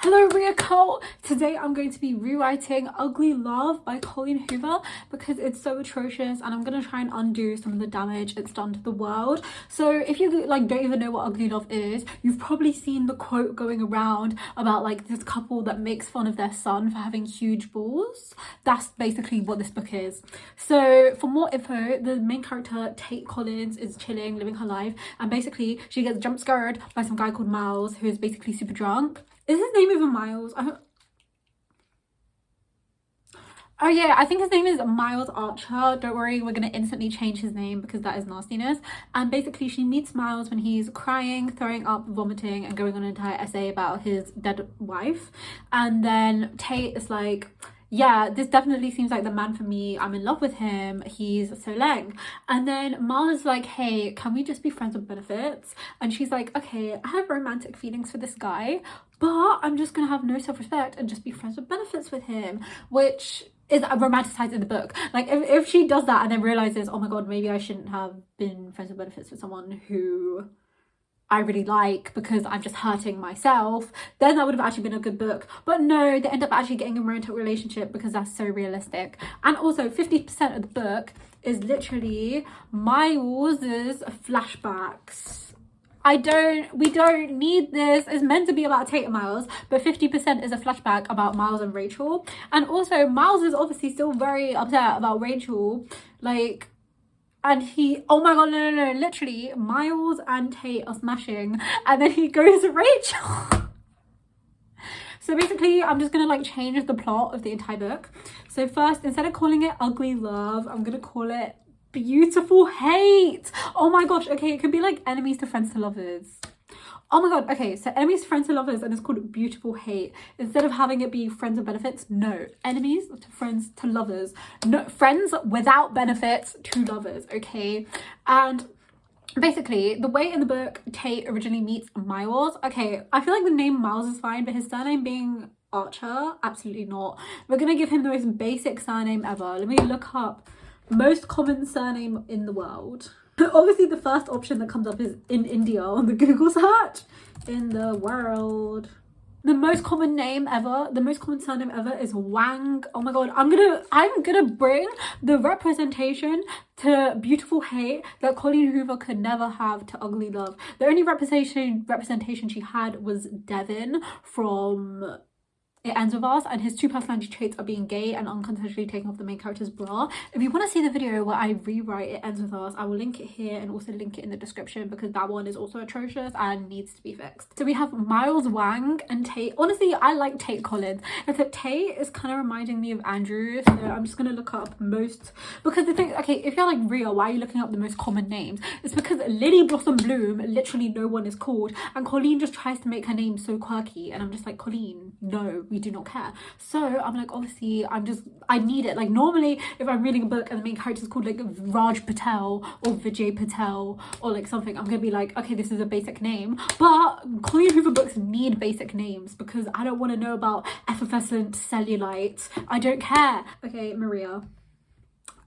Hello Ria Cole! Today I'm going to be rewriting Ugly Love by Colleen Hoover because it's so atrocious and I'm going to try and undo some of the damage it's done to the world. So if you don't even know what Ugly Love is, you've probably seen the quote going around about this couple that makes fun of their son for having huge balls. That's basically what this book is. So for more info, the main character Tate Collins is chilling, living her life, and basically she gets jump scared by some guy called Miles who is basically super drunk. Is his name even Miles? Oh yeah, I think his name is Miles Archer. Don't worry, we're gonna instantly change his name because that is nastiness. And basically she meets Miles when he's crying, throwing up, vomiting, and going on an entire essay about his dead wife. And then Tate is like, yeah, this definitely seems like the man for me. I'm in love with him. He's so lang. And then Miles is like, hey, can we just be friends with benefits? And she's like, okay, I have romantic feelings for this guy, but I'm just gonna have no self-respect and just be friends with benefits with him, which is romanticized in the book. If she does that and then realizes, oh my god, maybe I shouldn't have been friends with benefits with someone who I really like because I'm just hurting myself, then that would have actually been a good book. But no, they end up actually getting a romantic relationship because that's so realistic. And also 50% of the book is literally Miles's flashbacks. We don't need this. It's meant to be about Tate and Miles, but 50% is a flashback about Miles and Rachel. And also Miles is obviously still very upset about Rachel, and he, oh my god, no, literally Miles and Tate are smashing and then he goes to Rachel. So basically I'm just gonna change the plot of the entire book. So first, instead of calling it Ugly Love, I'm gonna call it Beautiful Hate. Oh my gosh, okay, it could be enemies to friends to lovers. Oh my god, okay, so enemies to friends to lovers, and it's called Beautiful Hate. Instead of having it be friends with benefits, no. Enemies to friends to lovers. No, friends without benefits to lovers, okay? And basically, the way in the book Tate originally meets Miles, okay, I feel like the name Miles is fine, but his surname being Archer, absolutely not. We're gonna give him the most basic surname ever. Let me look up most common surname in the world. Obviously the first option that comes up is in India on the Google search. In the world, the most common name ever, the most common surname ever is Wang. Oh my god, I'm gonna bring the representation to Beautiful Hate that Colleen Hoover could never have to Ugly Love. The only representation she had was Devin from It Ends With Us, and his two personality traits are being gay and unconsensually taking off the main character's bra. If you want to see the video where I rewrite It Ends With Us, I will link it here and also link it in the description because that one is also atrocious and needs to be fixed. So we have Miles, Wang, and Tate. Honestly, I like Tate Collins. Except Tate is kind of reminding me of Andrew, so I'm just gonna look up most, because the thing, okay, if you're Ria, why are you looking up the most common names? It's because Lily Blossom Bloom, literally no one is called, and Colleen just tries to make her name so quirky, and I'm just like, Colleen, no, we do not care. So I'm obviously I need it. Normally if I'm reading a book and the main character is called Raj Patel or Vijay Patel or something, I'm gonna be okay, this is a basic name. But Colleen Hoover books need basic names because I don't want to know about effervescent cellulite. I don't care. Okay, Maria.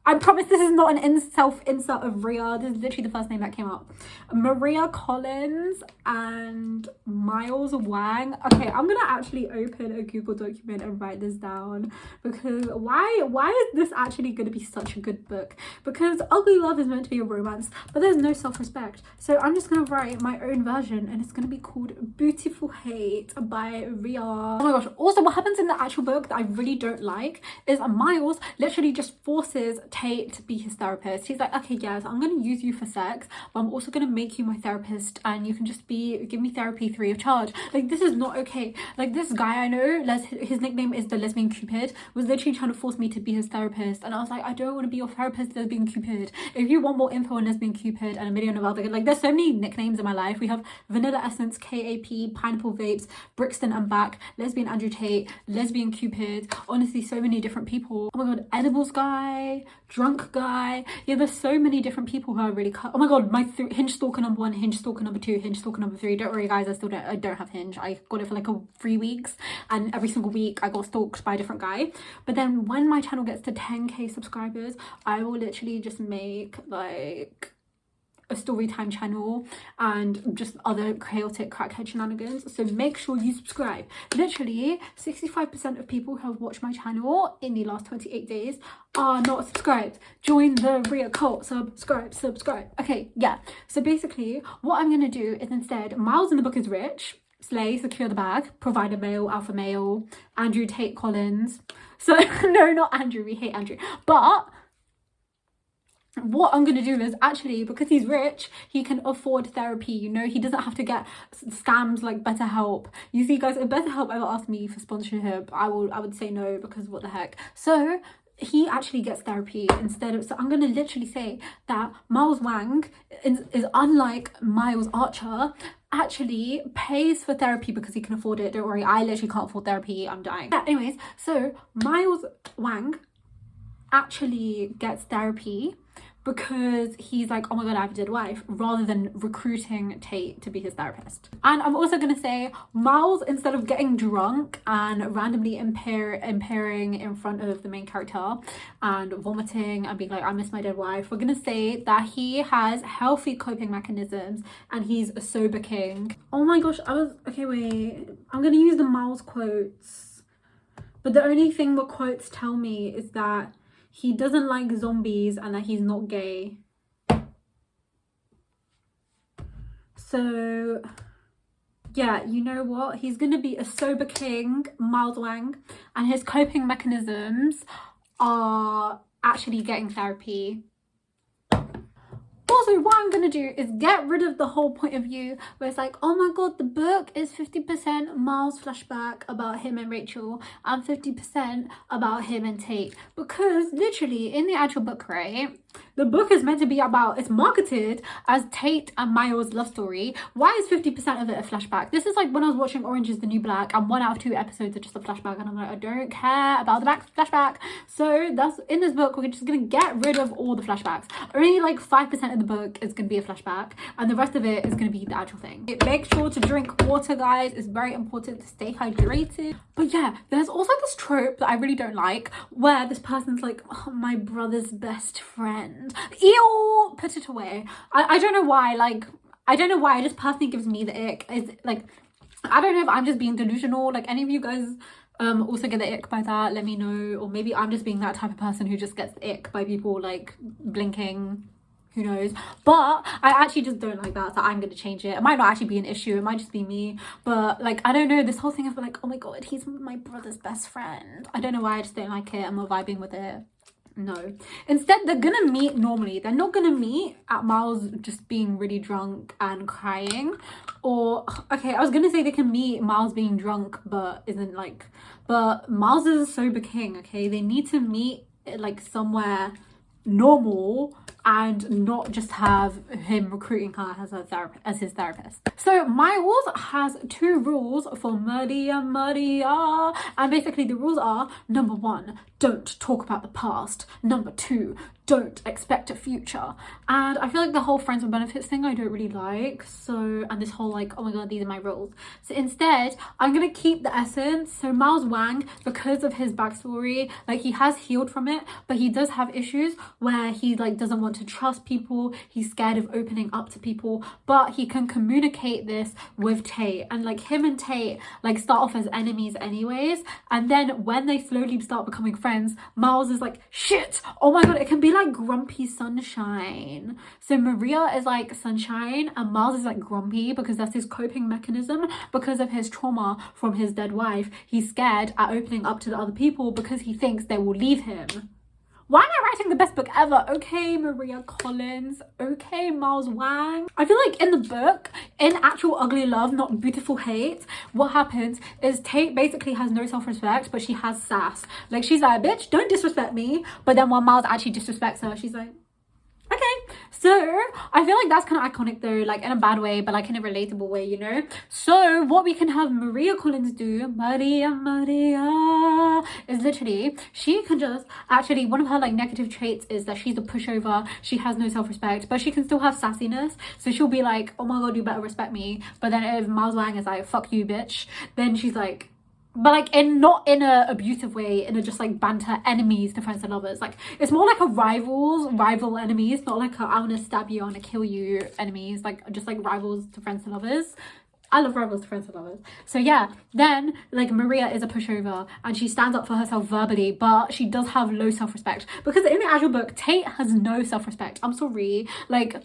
I promise this is not an self-insert of Ria. This is literally the first name that came up. Maria Collins and Miles Wang. Okay, I'm gonna actually open a Google document and write this down because why is this actually gonna be such a good book? Because Ugly Love is meant to be a romance, but there's no self-respect. So I'm just gonna write my own version and it's gonna be called Beautiful Hate by Ria. Oh my gosh, also what happens in the actual book that I really don't like is Miles literally just forces Tate to be his therapist. He's like, okay, yes, I'm gonna use you for sex, but I'm also gonna make you my therapist and you can just give me therapy free of charge. This is not okay. This guy I know, his nickname is the Lesbian Cupid, was literally trying to force me to be his therapist, and I was like, I don't want to be your therapist, Lesbian Cupid. If you want more info on Lesbian Cupid and a million of other, there's so many nicknames in my life. We have Vanilla Essence, KAP, Pineapple Vapes, Brixton and Back, Lesbian Andrew Tate, Lesbian Cupid, honestly so many different people. Oh my god, Edibles guy, Drunk guy. Yeah, there's so many different people who are really oh my god, my Hinge stalker number 1, Hinge stalker number 2, Hinge stalker number 3. Don't worry guys, I don't have Hinge. I got it for 3 weeks and every single week I got stalked by a different guy. But then when my channel gets to 10k subscribers, I will literally just make a story time channel and just other chaotic crackhead shenanigans. So make sure you subscribe. Literally 65% of people who have watched my channel in the last 28 days are not subscribed. Join the real cult. Subscribe. Okay, yeah. So basically what I'm gonna do is, instead, Miles in the book is rich. Slay, secure the bag, provide a male, alpha male, Andrew Tate Collins. So no, not Andrew, we hate Andrew. But what I'm gonna do is, actually, because he's rich, he can afford therapy, you know. He doesn't have to get scams like BetterHelp. You see, guys, if BetterHelp ever asked me for sponsorship, I would say no, because what the heck. So he actually gets therapy instead of, so I'm gonna literally say that Miles Wang is unlike Miles Archer, actually pays for therapy because he can afford it. Don't worry, I literally can't afford therapy, I'm dying. Yeah, anyways, so Miles Wang actually gets therapy because he's like, oh my god, I have a dead wife, rather than recruiting Tate to be his therapist. And I'm also gonna say, Miles, instead of getting drunk and randomly impairing in front of the main character and vomiting and being like, I miss my dead wife, we're gonna say that he has healthy coping mechanisms and he's a sober king. Oh my gosh, okay, wait, I'm gonna use the Miles quotes, but the only thing the quotes tell me is that he doesn't like zombies and that he's not gay. So yeah, you know what? He's gonna be a sober king, Miles Wang, and his coping mechanisms are actually getting therapy. Also, what I'm gonna do is get rid of the whole point of view where it's like, oh my god, the book is 50% Miles flashback about him and Rachel and 50% about him and Tate, because literally in the actual book, right, the book is meant to be about, it's marketed as Tate and Miles' love story. Why is 50% of it a flashback? This is like when I was watching Orange is the New Black and 1 out of 2 episodes are just a flashback, and I'm like, I don't care about the flashback. So that's, in this book, we're just gonna get rid of all the flashbacks. Only like 5% of the book is gonna be a flashback and the rest of it is gonna be the actual thing. Make sure to drink water, guys. It's very important to stay hydrated. But yeah, there's also this trope that I really don't like, where this person's like, oh, my brother's best friend. Ew, put it away. I don't know why, like, I don't know why, it just personally gives me the ick. It's like, I don't know if I'm just being delusional, like any of you guys also get the ick by that, let me know. Or maybe I'm just being that type of person who just gets the ick by people like blinking, who knows. But I actually just don't like that, so I'm gonna change it. It might not actually be an issue, it might just be me, but like, I don't know, this whole thing of like, oh my god, he's my brother's best friend, I don't know why, I just don't like it. I'm not vibing with it. No. Instead, they're gonna meet normally. They're not gonna meet at Miles just being really drunk and crying. Or, okay, I was gonna say they can meet Miles being drunk but isn't like, but Miles is a sober king, okay? They need to meet like somewhere normal and not just have him recruiting her as his therapist. So Miles has 2 rules for Maria, and basically the rules are: number 1, don't talk about the past; number 2, don't expect a future. And I feel like the whole friends with benefits thing I don't really like, so, and this whole like, oh my god, these are my rules. So instead, I'm gonna keep the essence. So Miles Wang, because of his backstory, like, he has healed from it, but he does have issues where he like doesn't want to trust people, he's scared of opening up to people, but he can communicate this with Tate, and like him and Tate like start off as enemies anyways, and then when they slowly start becoming friends, Miles is like, shit, oh my god, it can be like grumpy sunshine. So Maria is like sunshine and Miles is like grumpy, because that's his coping mechanism because of his trauma from his dead wife. He's scared at opening up to the other people because he thinks they will leave him. Why am I writing the best book ever? Okay, Maria Collins. Okay, Miles Wang. I feel like in the book, in actual ugly love, not beautiful hate, what happens is Tate basically has no self-respect, but she has sass. Like, she's like, bitch, don't disrespect me. But then when Miles actually disrespects her, she's like, okay. So I feel like that's kind of iconic though, like in a bad way, but like in a relatable way, you know. So what we can have Maria Collins do, Maria, is literally, she can just actually, one of her like negative traits is that she's a pushover, she has no self-respect, but she can still have sassiness. So she'll be like, oh my god, you better respect me. But then if Miles Wang is like, fuck you bitch, then she's like, but like not in a abusive way, in a just like banter, enemies to friends and lovers. Like it's more like a rival enemies, not like a I want to stab you, I want to kill you enemies, like just like rivals to friends and lovers. I love rivals to friends and lovers. So yeah, then like Maria is a pushover and she stands up for herself verbally, but she does have low self-respect, because in the actual book Tate has no self-respect. I'm sorry, like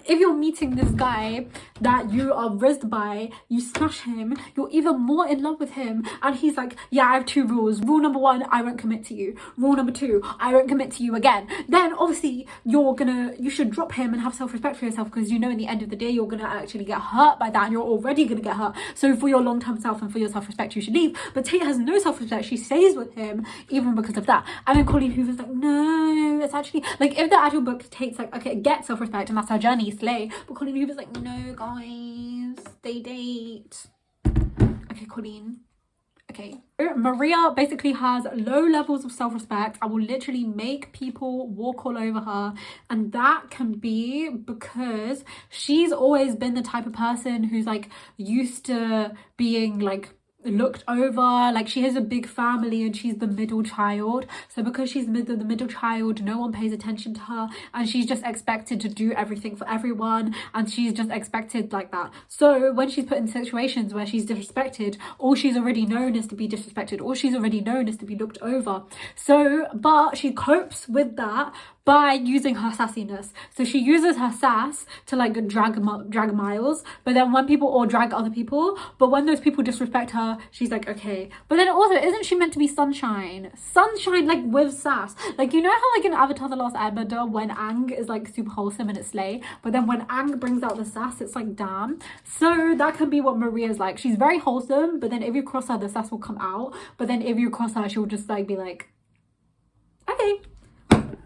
if you're meeting this guy that you are rizzed by, you smash him, you're even more in love with him, and he's like, yeah, I have 2 rules. Rule number 1, I won't commit to you. Rule number 2, I won't commit to you again. Then obviously you should drop him and have self-respect for yourself, because you know in the end of the day you're gonna actually get hurt by that, and you're already gonna get hurt. So for your long-term self and for your self-respect, you should leave. But Tate has no self-respect. She stays with him even because of that. And then Colleen Hoover's like, no, it's actually like, if the actual book Tate's like, okay, get self-respect and that's her journey, slay. But Colleen Hoover's like, no guys, they date. Okay, Colleen. Okay. Maria basically has low levels of self-respect. I will literally make people walk all over her, and that can be because she's always been the type of person who's like used to being like looked over. Like she has a big family and she's the middle child, so because she's the middle child, no one pays attention to her, and she's just expected to do everything for everyone, and she's just expected like that. So when she's put in situations where she's disrespected, all she's already known is to be disrespected, all she's already known is to be looked over. So but she copes with that by using her sassiness. So she uses her sass to like drag Miles, but then when people, or drag other people, but when those people disrespect her, she's like, okay. But then also, isn't she meant to be sunshine like with sass? Like, you know how like in Avatar The Last Airbender, when Aang is like super wholesome and it's slay, but then when Aang brings out the sass, it's like damn. So that can be what Maria's like. She's very wholesome, but then if you cross her, the sass will come out, but then if you cross her, she'll just like be like, okay.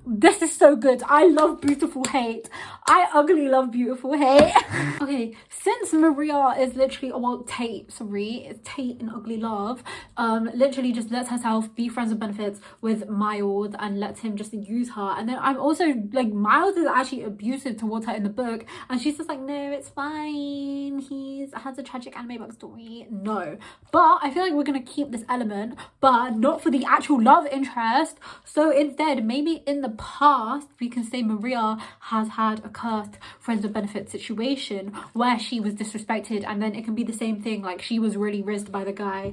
This is so good. I love beautiful hate. I ugly love beautiful hate. Okay, since Maria is literally, well, Tate, sorry, it's Tate in ugly love, literally just lets herself be friends with benefits with Miles and lets him just use her. And then I'm also like, Miles is actually abusive towards her in the book, and she's just like, no, it's fine, he has a tragic anime backstory. No, but I feel like we're gonna keep this element, but not for the actual love interest. So instead, maybe in the past we can say Maria has had a cursed friends with benefits situation where she was disrespected, and then it can be the same thing, like she was really rizzed by the guy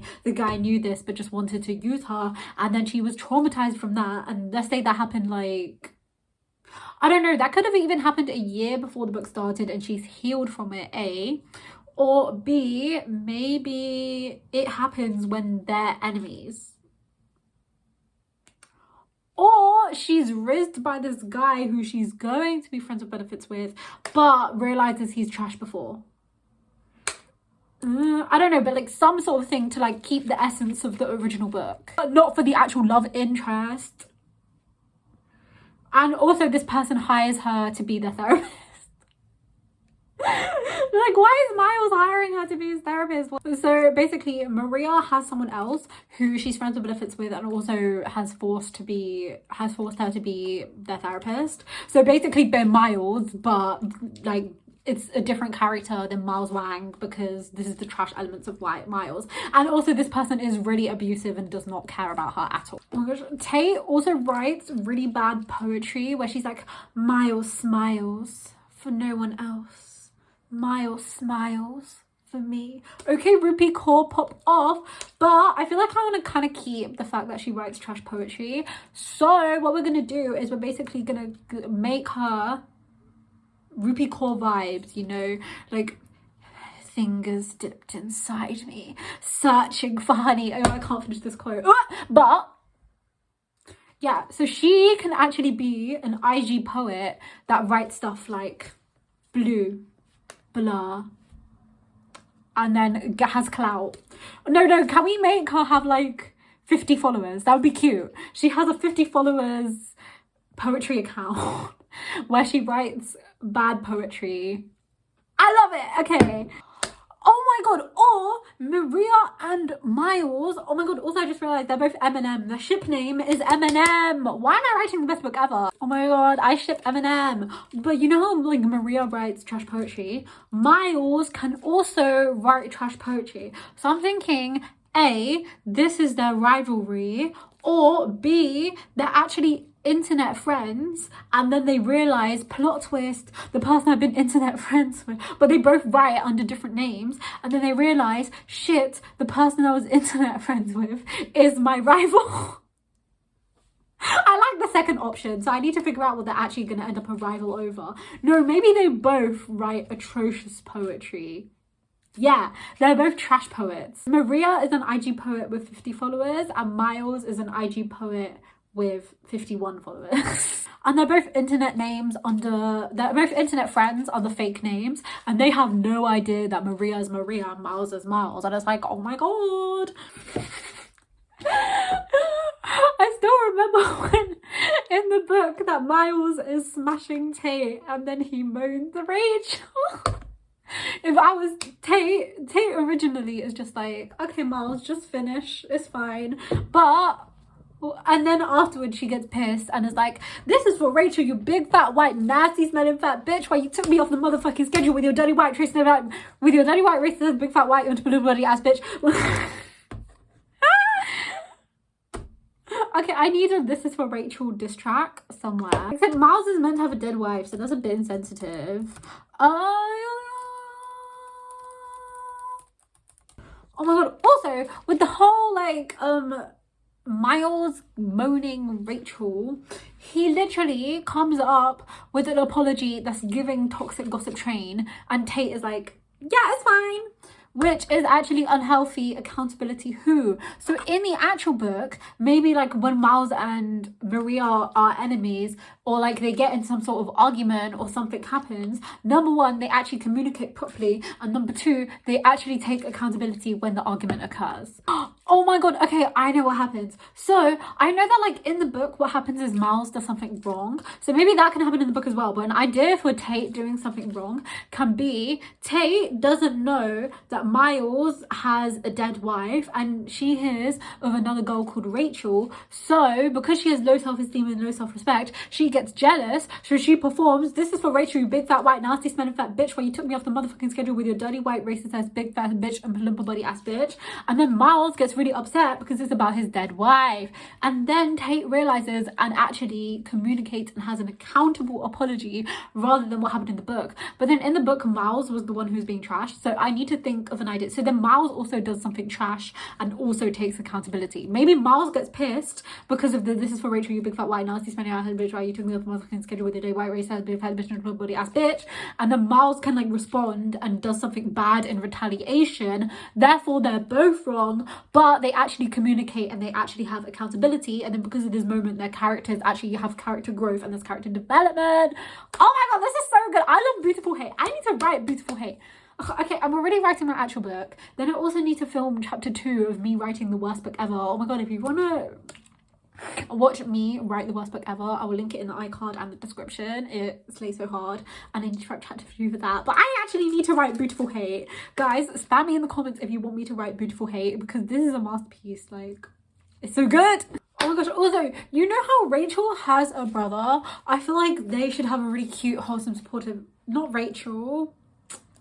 knew this but just wanted to use her, and then she was traumatized from that, and let's say that happened like, I don't know, that could have even happened a year before the book started and she's healed from it, A, or B, maybe it happens when they're enemies. Or she's rizzed by this guy who she's going to be friends with benefits with, but realizes he's trash before. I don't know, but like some sort of thing to like keep the essence of the original book, but not for the actual love interest. And also this person hires her to be their therapist. Like, why is Miles hiring her to be his therapist? So basically Maria has someone else who she's friends with benefits with, and also has forced her to be their therapist. So basically they're Miles, but like it's a different character than Miles Wang, because this is the trash elements of Miles. And also this person is really abusive and does not care about her at all. Oh my gosh. Tate also writes really bad poetry where she's like, Miles smiles for no one else. Miles smiles for me. Okay, Rupi Kaur, pop off. But I feel like I want to kind of keep the fact that she writes trash poetry. So what we're going to do is we're basically going to make her Rupi Kaur vibes, you know, like fingers dipped inside me, searching for honey. Oh, I can't finish this quote. But yeah, so she can actually be an IG poet that writes stuff like blue, blah, and then has clout. No, can we make her have like 50 followers? That would be cute. She has a 50 followers poetry account where she writes bad poetry. I love it. Okay. Oh my god. Or Maria and Miles. Oh my god. Also, I just realized they're both Eminem. Their ship name is Eminem. Why am I writing the best book ever? Oh my god. I ship Eminem. But you know how like Maria writes trash poetry? Miles can also write trash poetry. So I'm thinking A, this is their rivalry, or B, they're actually internet friends and then they realize, plot twist, the person I've been internet friends with, but they both write under different names, and then they realize, shit, the person I was internet friends with is my rival. I like the second option, so I need to figure out what they're actually going to end up a rival over. No, maybe they both write atrocious poetry. Yeah, they're both trash poets. Maria is an IG poet with 50 followers and Miles is an IG poet with 51 followers. And they're both internet friends under fake names, and they have no idea that Maria is Maria and Miles is Miles, and it's like, oh my god. I still remember when in the book that Miles is smashing Tate and then he moans Rachel. If I was Tate originally is just like, okay Miles, just finish, it's fine. But and then afterwards she gets pissed and is like, this is for Rachel, you big fat white nasty smelling fat bitch, why you took me off the motherfucking schedule with your dirty white racist big fat white bloody ass bitch. Okay, I need a this is for Rachel diss track somewhere. Except Miles is meant to have a dead wife, so that's a bit insensitive. Oh my god, also with the whole like Miles moaning Rachel, he literally comes up with an apology that's giving toxic gossip train, and Tate is like, yeah, it's fine, which is actually unhealthy accountability. So in the actual book, maybe like when Miles and Maria are enemies, or like they get in some sort of argument or something happens, number one, they actually communicate properly, and number two, they actually take accountability when the argument occurs. Oh my god, okay, I know what happens. So I know that like in the book what happens is Miles does something wrong, so maybe that can happen in the book as well. But an idea for Tate doing something wrong can be Tate doesn't know that Miles has a dead wife and she hears of another girl called Rachel, so because she has low self-esteem and low self-respect, she gets jealous, so she performs this is for Rachel, you big fat white nasty smelling fat bitch, why you took me off the motherfucking schedule with your dirty white racist ass big fat bitch and plumper body ass bitch. And then Miles gets really upset because it's about his dead wife, and then Tate realizes and actually communicates and has an accountable apology rather than what happened in the book. But then in the book, Miles was the one who's being trashed, so I need to think of an idea. So then Miles also does something trash and also takes accountability. Maybe Miles gets pissed because of the this is for Rachel, you big fat white nasty smelling ass bitch, why you took me off the motherfucking schedule with your day white race ass big fat bitch and body ass bitch, and then Miles can like respond and does something bad in retaliation. Therefore they're both wrong, but they actually communicate and they actually have accountability, and then because of this moment their characters actually have character growth and there's character development. Oh my god, this is so good. I love beautiful hate. I need to write beautiful hate. Okay, I'm already writing my actual book, then I also need to film chapter 2 of me writing the worst book ever. Oh my god, if you want to watch me write the worst book ever, I will link it in the iCard and the description. It slays so hard, and I need to write chapter 2 for that. But I actually need to write beautiful hate. Guys, spam me in the comments if you want me to write beautiful hate, because this is a masterpiece. Like, it's so good. Oh my gosh, also, you know how Rachel has a brother? I feel like they should have a really cute, wholesome, supportive, not Rachel,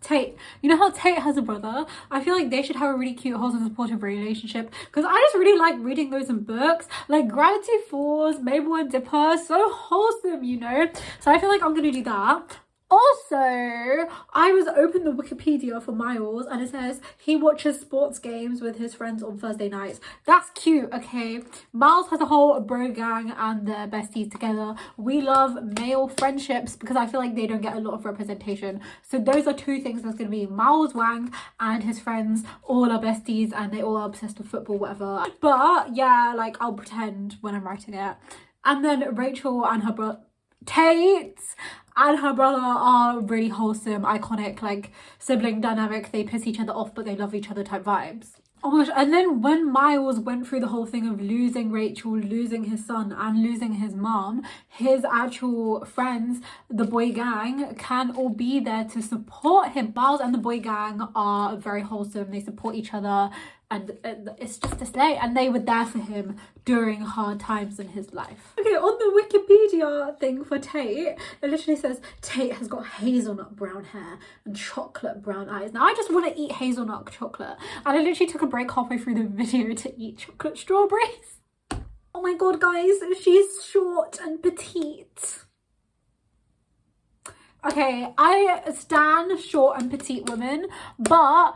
Tate. You know how Tate has a brother? I feel like they should have a really cute, wholesome, supportive relationship, because I just really like reading those in books. Like Gravity Falls, Mabel and Dipper, so wholesome, you know? So I feel like I'm gonna do that. Also, I was open the Wikipedia for Miles, and it says he watches sports games with his friends on Thursday nights. That's cute, okay? Miles has a whole bro gang and their besties together. We love male friendships because I feel like they don't get a lot of representation. So those are two things that's going to be Miles Wang and his friends all are besties and they all are obsessed with football, whatever. But yeah, like I'll pretend when I'm writing it. And then Rachel and her brother, Tate and her brother are really wholesome, iconic, like sibling dynamic. They piss each other off but they love each other type vibes. Oh my gosh, and then when Miles went through the whole thing of losing Rachel, losing his son and losing his mom, his actual friends, the boy gang, can all be there to support him. Miles and the boy gang are very wholesome. They support each other. and it's just a slay, and they were there for him during hard times in his life. Okay, on the Wikipedia thing for Tate, it literally says Tate has got hazelnut brown hair and chocolate brown eyes. Now I just want to eat hazelnut chocolate, and I literally took a break halfway through the video to eat chocolate strawberries. Oh my god, guys, she's short and petite. Okay, I stan short and petite women, but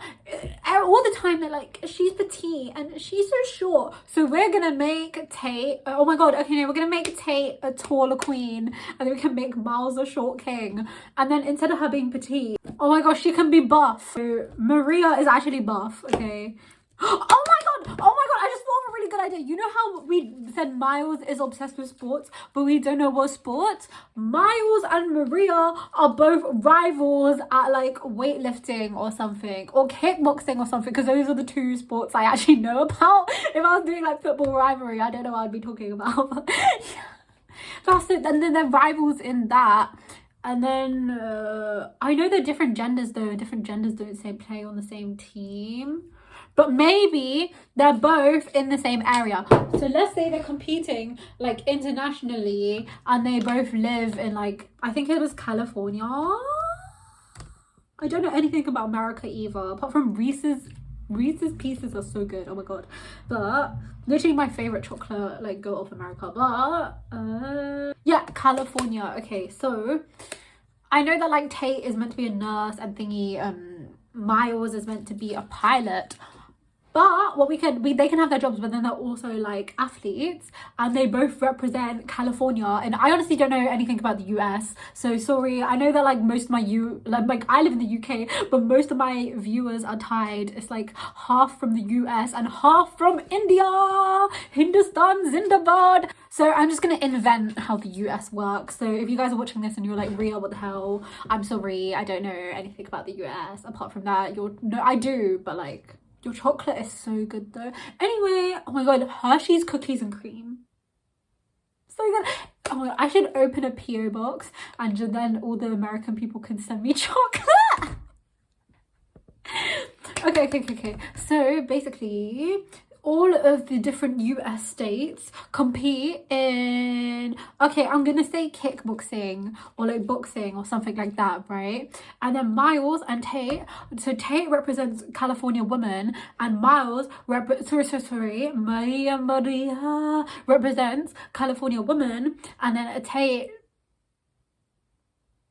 all the time they're like, she's petite and she's so short. So we're gonna make Tate, oh my god, okay, no, we're gonna make Tate a taller queen, and then we can make Miles a short king. And then instead of her being petite, oh my gosh, she can be buff. So Maria is actually buff, okay. Oh my god, I just thought of a really good idea. You know how we said Miles is obsessed with sports, but we don't know what sports? Miles and Maria are both rivals at like weightlifting or something, or kickboxing or something, because those are the two sports I actually know about. If I was doing like football rivalry, I don't know what I'd be talking about. That's it. And then they're rivals in that. And then I know they're different genders though. Different genders don't say play on the same team. But maybe they're both in the same area. So let's say they're competing like internationally and they both live in like, I think it was California. I don't know anything about America either, apart from Reese's Pieces are so good. Oh my god. But literally my favorite chocolate, like, go off America. But yeah, California. Okay, so I know that like Tate is meant to be a nurse and thingy, Miles is meant to be a pilot. But what they can have their jobs, but then they're also like athletes, and they both represent California. And I honestly don't know anything about the US, so sorry. I know that like most of my like I live in the UK, but most of my viewers are tied. It's like half from the US and half from India, Hindustan Zindabad. So I'm just gonna invent how the US works. So if you guys are watching this and you're like, Ria, what the hell? I'm sorry, I don't know anything about the US. Apart from that, no, I do, but like, your chocolate is so good though. Anyway, oh my god, Hershey's cookies and cream. So good. Oh my god, I should open a PO box and then all the American people can send me chocolate. Okay. So basically, all of the different US states compete in, okay, I'm gonna say kickboxing or like boxing or something like that, right? And then Miles and Tate, so Tate represents California women, and Miles Maria represents California women, and then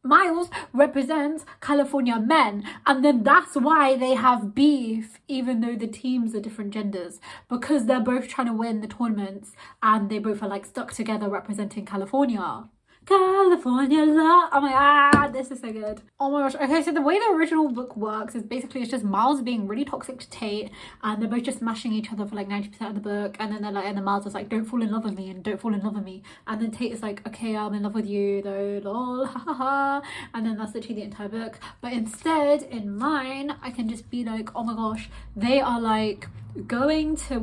Miles represents California men, and then that's why they have beef, even though the teams are different genders, because they're both trying to win the tournaments and they both are like stuck together representing California. California love. Oh my god, this is so good. Oh my gosh. Okay, so the way the original book works is basically it's just Miles being really toxic to Tate, and they're both just smashing each other for like 90% of the book, and then they're like, and then Miles is like, don't fall in love with me, and don't fall in love with me, and then Tate is like, okay, I'm in love with you though, lol, ha ha ha, and then that's literally the entire book. But instead, in mine, I can just be like, oh my gosh, they are like going to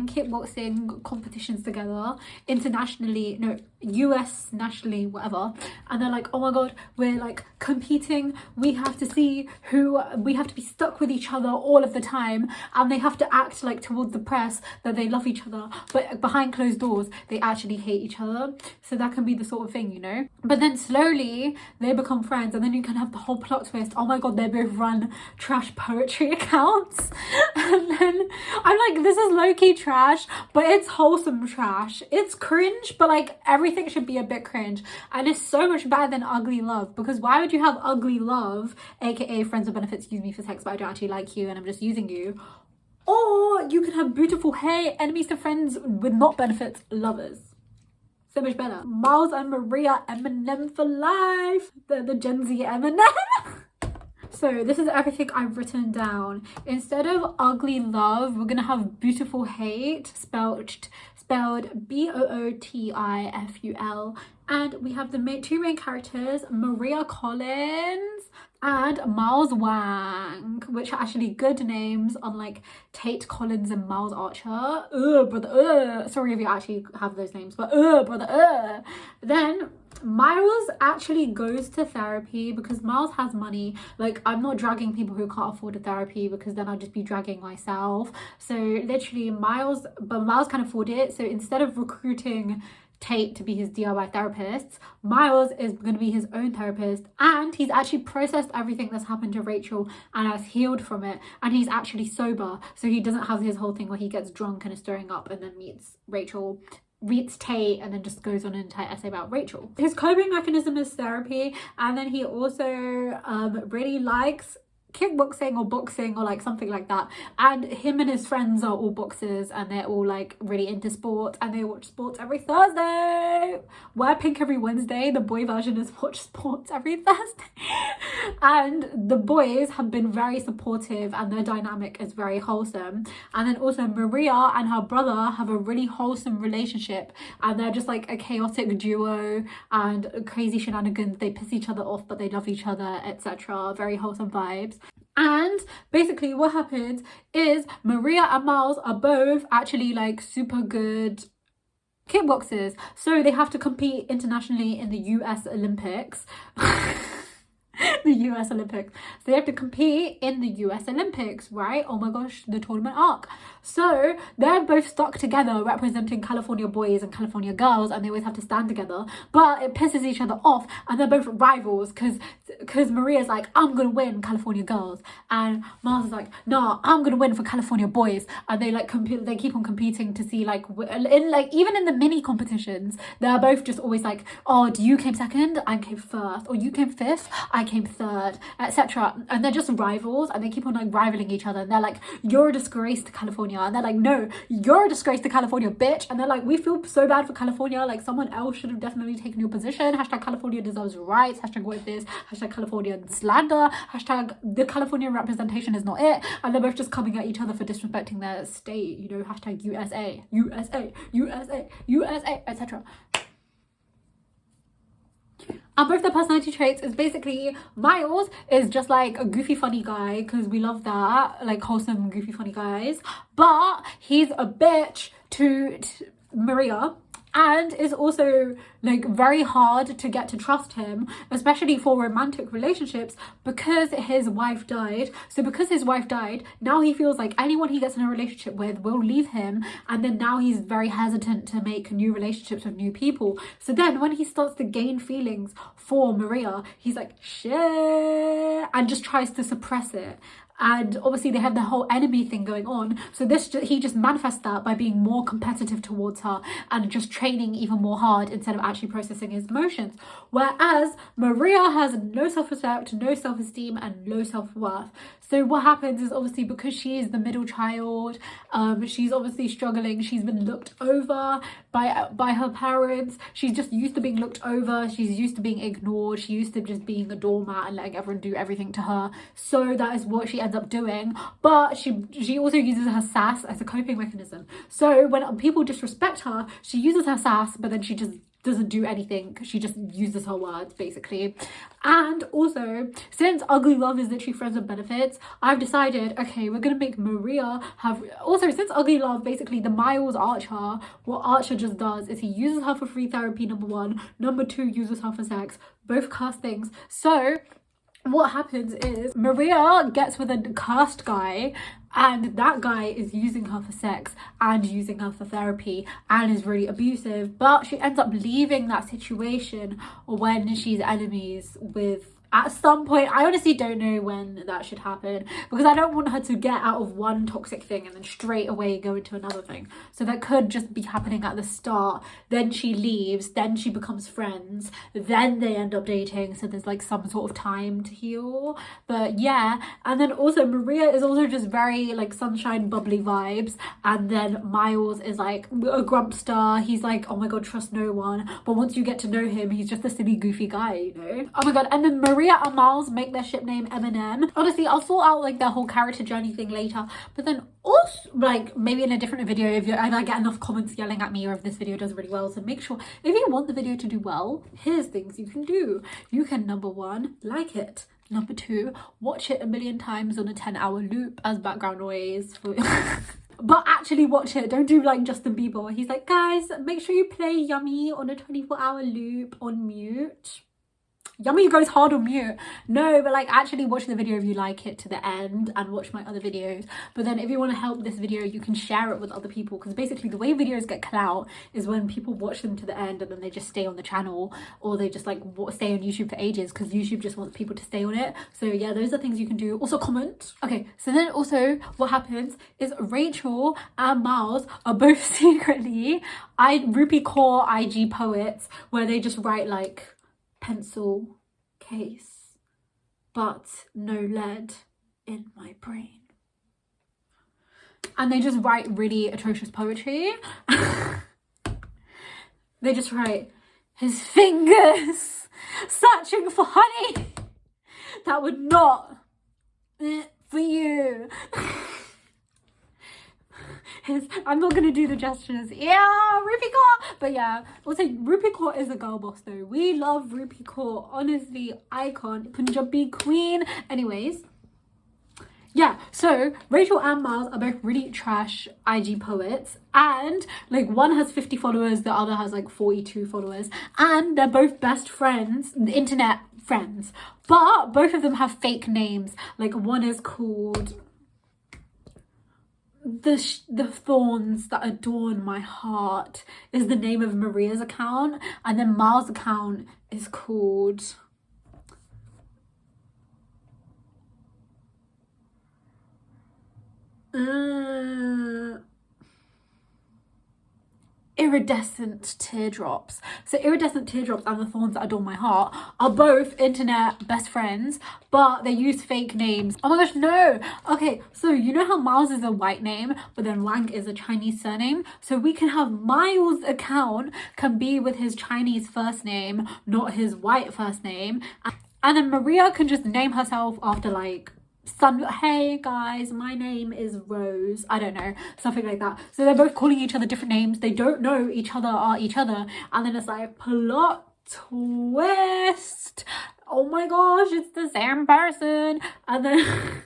kickboxing competitions together internationally, no, US nationally, whatever, and they're like, oh my god, we're like competing, we have to see who, we have to be stuck with each other all of the time, and they have to act like towards the press that they love each other, but behind closed doors they actually hate each other. So that can be the sort of thing, you know. But then slowly they become friends, and then you can have the whole plot twist, oh my god, they both run trash poetry accounts. And then I'm like, this is low-key trash, but it's wholesome trash. It's cringe, but like everything should be a bit cringe, and it's so much better than ugly love, because why would you have ugly love, aka friends with benefits use me for sex but I don't actually like you and I'm just using you? Or you can have beautiful hey, enemies to friends with not benefits, lovers. So much better. Miles and Maria, Eminem for life. The Gen Z Eminem. So this is everything I've written down. Instead of ugly love, we're gonna have beautiful hate, spelled BOOTIFUL, and we have the two main characters, Maria Collins and Miles Wang, which are actually good names, unlike Tate Collins and Miles Archer. Brother, sorry if you actually have those names, but brother. Then Miles actually goes to therapy because Miles has money. Like, I'm not dragging people who can't afford a therapy, because then I'd just be dragging myself. So literally Miles can afford it. So instead of recruiting Tate to be his DIY therapist, Miles is going to be his own therapist, and he's actually processed everything that's happened to Rachel and has healed from it, and he's actually sober, so he doesn't have his whole thing where he gets drunk and is throwing up and then meets Tate and then just goes on an entire essay about Rachel. His coping mechanism is therapy, and then he also really likes kickboxing or boxing or like something like that, and him and his friends are all boxers and they're all like really into sports, and they watch sports every Thursday. Wear pink every Wednesday. The boy version is watch sports every Thursday. And the boys have been very supportive and their dynamic is very wholesome. And then also Maria and her brother have a really wholesome relationship, and they're just like a chaotic duo and crazy shenanigans. They piss each other off but they love each other, etc. Very wholesome vibes. And basically what happens is Maria and Miles are both actually like super good kickboxers, so they have to compete internationally in the US Olympics. The US Olympics. So they have to compete in the US Olympics, right? Oh my gosh, the tournament arc. So they're both stuck together representing California boys and California girls, and they always have to stand together, but it pisses each other off, and they're both rivals because Maria's like, I'm gonna win California girls, and Mars is like, no, I'm gonna win for California boys. And they like compete, they keep on competing to see like in like even in the mini competitions, they're both just always like, oh, you came second, I came first, or you came fifth, I came third, etc. And they're just rivals, and they keep on like rivaling each other, and they're like, you're a disgrace to California, and they're like, no, you're a disgrace to California, bitch. And they're like, we feel so bad for California, like someone else should have definitely taken your position. Hashtag California deserves rights. Hashtag what is this? Hashtag California slander. Hashtag the California representation is not it. And they're both just coming at each other for disrespecting their state, you know. Hashtag USA, USA, USA, USA, etc. And both their personality traits is basically, Miles is just like a goofy funny guy, because we love that, like wholesome goofy funny guys, but he's a bitch to Maria, and is also like very hard to get to trust him, especially for romantic relationships, because his wife died. So because his wife died, now he feels like anyone he gets in a relationship with will leave him, and then now he's very hesitant to make new relationships with new people. So then when he starts to gain feelings for Maria, he's like, shit, and just tries to suppress it. And obviously they have the whole enemy thing going on, so he just manifests that by being more competitive towards her and just training even more hard instead of actually processing his emotions. Whereas Maria has no self-respect, no self-esteem, and low self-worth. So what happens is, obviously because she is the middle child, she's obviously struggling. She's been looked over by her parents. She's just used to being looked over. She's used to being ignored. She used to just being a doormat and letting everyone do everything to her. So that is what she ends up doing. But she also uses her sass as a coping mechanism. So when people disrespect her, she uses her sass, but then she just doesn't do anything. She just uses her words, basically. And also, since ugly love is literally friends with benefits, I've decided, okay, we're gonna make Maria have, also since ugly love, basically the Miles Archer, what Archer just does is he uses her for free therapy, number one, number two, uses her for sex, both cursed things. So what happens is Maria gets with a cursed guy, and that guy is using her for sex and using her for therapy and is really abusive, but she ends up leaving that situation when she's enemies with, at some point, I honestly don't know when that should happen, because I don't want her to get out of one toxic thing and then straight away go into another thing. So that could just be happening at the start, then she leaves, then she becomes friends, then they end up dating, so there's like some sort of time to heal. But yeah, and then also Maria is also just very like sunshine bubbly vibes, and then Miles is like a grumpster. He's like, oh my god, trust no one, but once you get to know him, he's just a silly goofy guy, you know. Oh my god. And then Maria and Miles make their ship name Eminem. Honestly, I'll sort out like their whole character journey thing later, but then also like maybe in a different video if I get enough comments yelling at me, or if this video does really well. So make sure, if you want the video to do well, here's things you can do. You can, number one, like it. Number 2, watch it a million times on a 10-hour loop as background noise for but actually watch it. Don't do like Justin Bieber. He's like, guys, make sure you play Yummy on a 24-hour loop on mute. Yummy goes hard on mute. No, but like actually watch the video if you like it to the end, and watch my other videos. But then if you want to help this video, you can share it with other people, because basically the way videos get clout is when people watch them to the end and then they just stay on the channel, or they just like stay on YouTube for ages because YouTube just wants people to stay on it. So yeah, those are things you can do. Also comment. Okay, so then also what happens is Rachel and Miles are both secretly Rupi Kaur IG poets, where they just write like pencil case but no lead in my brain, and they just write really atrocious poetry. They just write, his fingers searching for honey that would not for you. I'm not gonna do the gestures. Yeah, Rupi Kaur. But yeah, also Rupi Kaur is a girl boss though. We love Rupi Kaur. Honestly, icon, Punjabi queen. Anyways, yeah, so Rachel and Miles are both really trash IG poets, and like one has 50 followers, the other has like 42 followers, and they're both best friends, internet friends, but both of them have fake names. Like one is called the thorns that adorn my heart is the name of Maria's account, and then Miles' account is called iridescent teardrops. So iridescent teardrops and the thorns that adorn my heart are both internet best friends, but they use fake names. Oh my gosh, no. Okay, so you know how Miles is a white name, but then Wang is a Chinese surname? So we can have Miles' account can be with his Chinese first name, not his white first name, and then Maria can just name herself after like hey guys, my name is Rose, I don't know, something like that. So they're both calling each other different names, they don't know each other are each other, and then it's like plot twist, oh my gosh, it's the same person. And then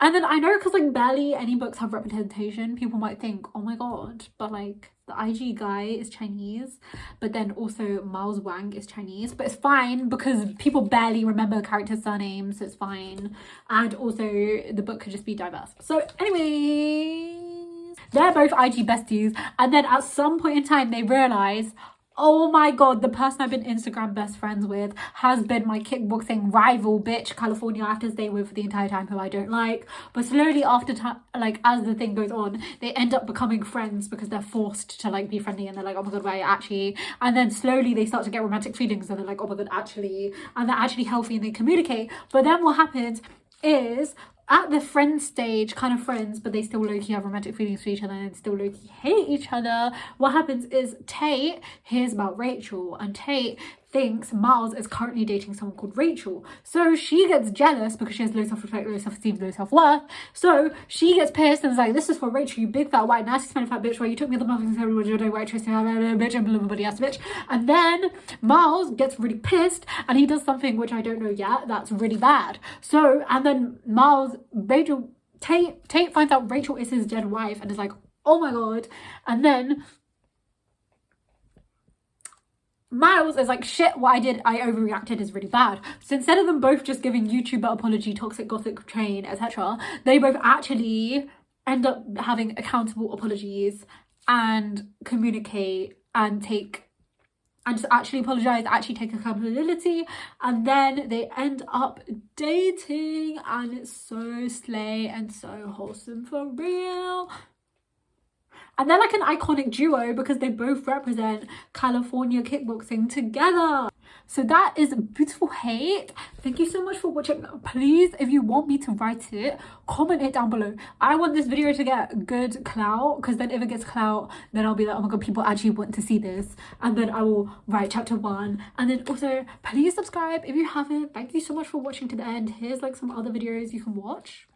and then I know, because like barely any books have representation, people might think, oh my god, but like the IG guy is Chinese, but then also Miles Wang is Chinese, but it's fine because people barely remember characters' surnames, so it's fine. And also the book could just be diverse. So anyways, they're both IG besties, and then at some point in time they realize, oh my god, the person I've been Instagram best friends with has been my kickboxing rival bitch California I have to stay with for the entire time, who I don't like. But slowly after time, like as the thing goes on, they end up becoming friends because they're forced to like be friendly, and they're like, oh my god, why actually? And then slowly they start to get romantic feelings, and they're like, oh my god, actually, and they're actually healthy and they communicate. But then what happens is, at the friend stage, kind of friends, but they still low-key have romantic feelings for each other and still low-key hate each other, what happens is Tate hears about Rachel, and Tate thinks Miles is currently dating someone called Rachel. So she gets jealous because she has low self-respect, low self-esteem, low self-worth. So she gets pissed and is like, this is for Rachel, you big fat white nasty smelly fat bitch, where you took me the muffins everywhere, you white trace, bitch, and everybody else bitch. And then Miles gets really pissed and he does something which I don't know yet that's really bad. So, and then Tate finds out Rachel is his dead wife and is like, oh my god. And then Miles is like, shit, what I did, I overreacted, is really bad. So instead of them both just giving YouTuber apology, toxic gothic train, etc., they both actually end up having accountable apologies and communicate and just actually apologize, actually take accountability, and then they end up dating, and it's so slay and so wholesome for real. And they're like an iconic duo because they both represent California kickboxing together. So that is Beautiful Hate. Thank you so much for watching. Please, if you want me to write it, comment it down below. I want this video to get good clout, because then if it gets clout, then I'll be like, oh my god, people actually want to see this. And then I will write chapter 1. And then also, please subscribe if you haven't. Thank you so much for watching to the end. Here's like some other videos you can watch.